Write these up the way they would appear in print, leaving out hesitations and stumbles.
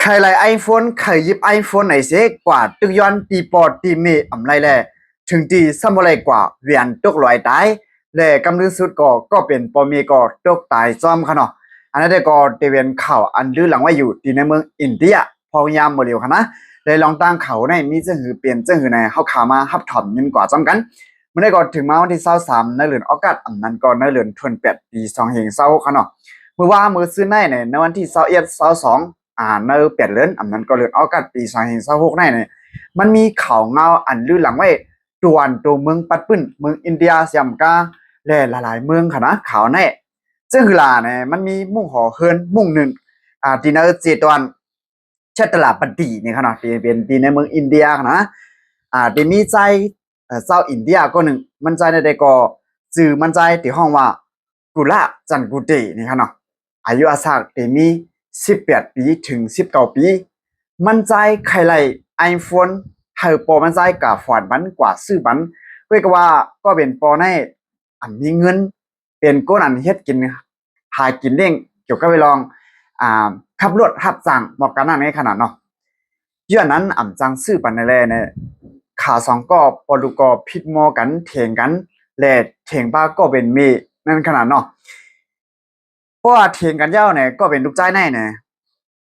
ใครไลไอโฟนใครยิบไอโฟนไหนเสียกว่าตึกย้อนตีปอดตีเมอำไรแลถึงตีซ้ำอะไรกว่าเวียนตกลอยตายแลกำลือสุดก็เป็นปอมีก็ตกตายจอมค่ะเนาะอันนั้นก็เตเวนข่าวอันลือหลังไว้อยู่ที่ในเมืองอินเดียพอยามบ่เร็วค่ะนะเลยลองตั้งเขาในมีจังหือเปลี่ยนจังหือในเฮาขามาฮับถ่อมยินกว่าจอมกันเมื่อได้ก็ถึงมาวันที่23ในเดือนออกาศอันนั้นก็ในเดือนธันวาคมปี2526ค่ะเนาะมื้อซื้อในวันที่21 22ในเปลี่ยนเลือนอันนั้นก็เลือนออกาศปี2526เนี่ยมันมีข่าวเงาอันลือหลังไว้ตัวเมืองปัดปึ้นเมืองอินเดียเสียมกาและหลายๆเมืองค่ะนะข่าวแน่ซึ่งคือลาเนี่ยมันมีมุ่งหอเฮินมุ่งหนึ่งที่ในเจตวันเชตลาปดีนี่ค่ะเนาะเป็นที่ในเมืองอินเดียค่ะนะที่มีใจเจ้าอินเดียก็หนึ่งมันใจในใดก็จื่อมันใจที่ห้องว่ากุละจันกุเตนี่ค่ะเนาะอายุอาศักที่มี18 ปีถึง19 ปีมันใจใครไล่ iPhone เฮาปอมันใจกับฝอนบันกว่าซื้อบันเพื่อว่าก็เป็นปอในอันมีเงินเป็นก้นอันเฮ็ดกินหากินเลี้ยงเกี่ยวกับไปลองขับรถรับจ้างเหมาะกันนั่นในขนาดเนาะย้อนนั้นอ่ำจังซื้อปันในแลเนี่ยขาสองก็ปอลูกอพิดมอกันเถียงกันและเถียงบ้าก็เป็นเมนั่นขนาดเนาะเพราะว่าเถียงกันยาวเนี่ยก็เป็นลูกใจแน่เนี่ย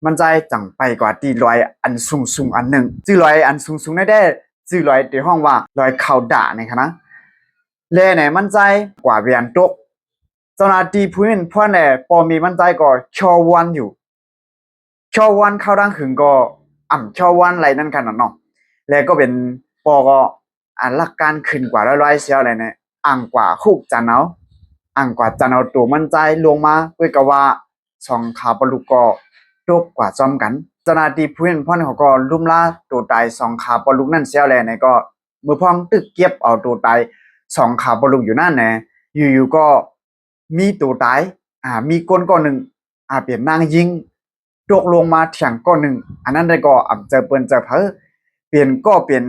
มันใจจังไปกว่าตีลอยอันสูงอันหนึ่งจื้อลอยอันสูงได้จื้อลอยที่ห้องว่าลอยเข่าด่าเนี่ยนะแลเนี่ยมันใจกว่าเวียนตกเจ้าหน้าที่ผู้เห็นพ่อแหล่ปอมีมันใจก็ชอวันอยู่ชอวันเข้าดังหึงก็ชอวันอะไรนั่นขนาดเนาะแล้วก็เป็นปอก็หลักการขึ้นกว่าร้อยเสียวอะไรเนี่ยกว่าคุกจันเอากว่าจันเอาตัวมันใจลงมาเพื่อกับว่าสองขาปลุกก็ตกกว่าจอมกันเจ้าหน้าที่ผู้เห็นพ่อเขาก็ลุ่มล่าตัวตายสองขาปลุกนั่นเสียวอะไรเนี่ยก็มือพ้องตึกเก็บเอาตัวตายสองขาปลุกอยู่นั่นแน่อยู่ๆก็มีตัวตายมีก้นก้อนหนึ่งเปลี่ยนนางยิงตกลงมาเถียงก้อนหนึ่งอันนั้นได้ก็เจอเปิ้นเจอเพอเปลี่ยนก็เปลี่ยน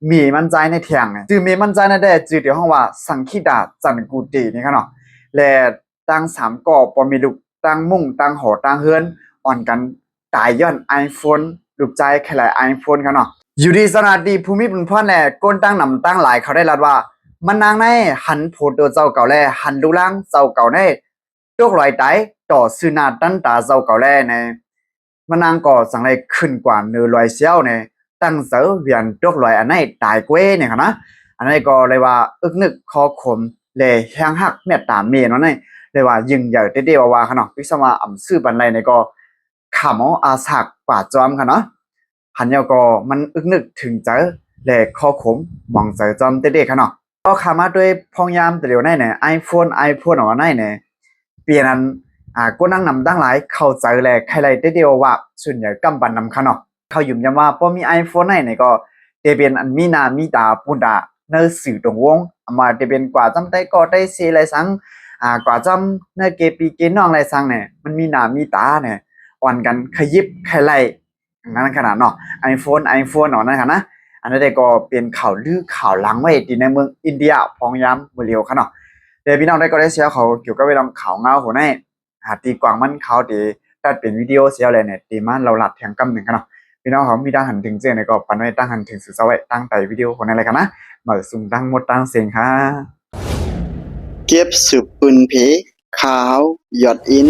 มีมันใจในเถียงจื่อมีมันใจในได้จื่อเดี๋ยวห้องว่าสังคีดาจันกูตีนี่ค่ะเนาะและตั้ง3ก่อปอมีลูกตั้งมุ่งตั้งหอตั้งเฮือนอ่อนกันตายย้อน iPhone ลูกใจแค่หลาย iPhone ค่ะเนาะอยู่ดีสนาดีภูมิบุญพ่อแน่ก้นตั้งนำตั้งหลายเขาได้รัดว่ามันนางในหันโพดเจ้าเก่าแลหันดูล่างเจ้าเก่าในตกลอยตายต่อซื้อนาตั้นตาเจ้าเก่าแลในมันนางก็สังไรขึ้นกว่าเนื้อลอยเสียวในตั้งเสือเวียนตกลอยอันไหนตายกว้เนี่ยค่ะนะอันนี้ก็เลยว่าอึกนึกคอขมเลยแห้งหักเม็ดตามเมนนั่นเลยว่ายิงใหญ่เตี้ยว่าค่ะเนาะพิสมาซื้อบันไรในก็ขำอาสักกว่าจอมค่ะเนาะหันยาก็มันอึกนึกถึงเจอเลยคอขมมองเจอจอมเตี้ยค่ะเนาะก็ขามาด้วยพองยามแต่เดี๋ยวเนี่ยiPhone ออกมาเนี่ยเปลี่ยนอันก็นั่งนำตั้งหลายเข้าใจแลใครไรเดียวว่าส่วนใหญ่กำบันนำค่ะเนาะเขายุ่มยำว่าพอมี iPhone เนี่ยก็เตเป็นอันมีนามีตาปุ่นดาเนื้อสื่อตรงวงมาเตเป็นกว่าจำได้ก็ได้เสียอะไรสังกว่าจำเนื้อเกปีเกน้องอะไรสังเนี่ยมันมีนามีตาเนี่ยอ่อนกันขยิบใครไรงั้นขนาดเนาะ iPhone เนาะนั่นค่ะนะอันนั้นก็เป็นข่าวลือข่าวลังไว้ที่ในเมืองอินเดียพองยามมือเร็วค่ะเนาะเดี๋ยวพี่น้องได้ก็ได้เสียเขาเกี่ยวกับเรื่องข่าวเงาหัวในตีกวางมันข่าวตีตัดเป็นวิดีโอเสียอะไรเนี่ยตีมันเราหลัดแทงกำหนึ่งค่ะเนาะพี่น้องเขามีตั้งหันถึงเจในก็ปันไว้ตั้งหันถึงสื่อสวัสดิ์ตั้งแต่วิดีโอคนอะไรกันนะมาสุ่มตั้งหมดตั้งเสียงค่ะเก็บสืบปืนเพขาวหยอดอิน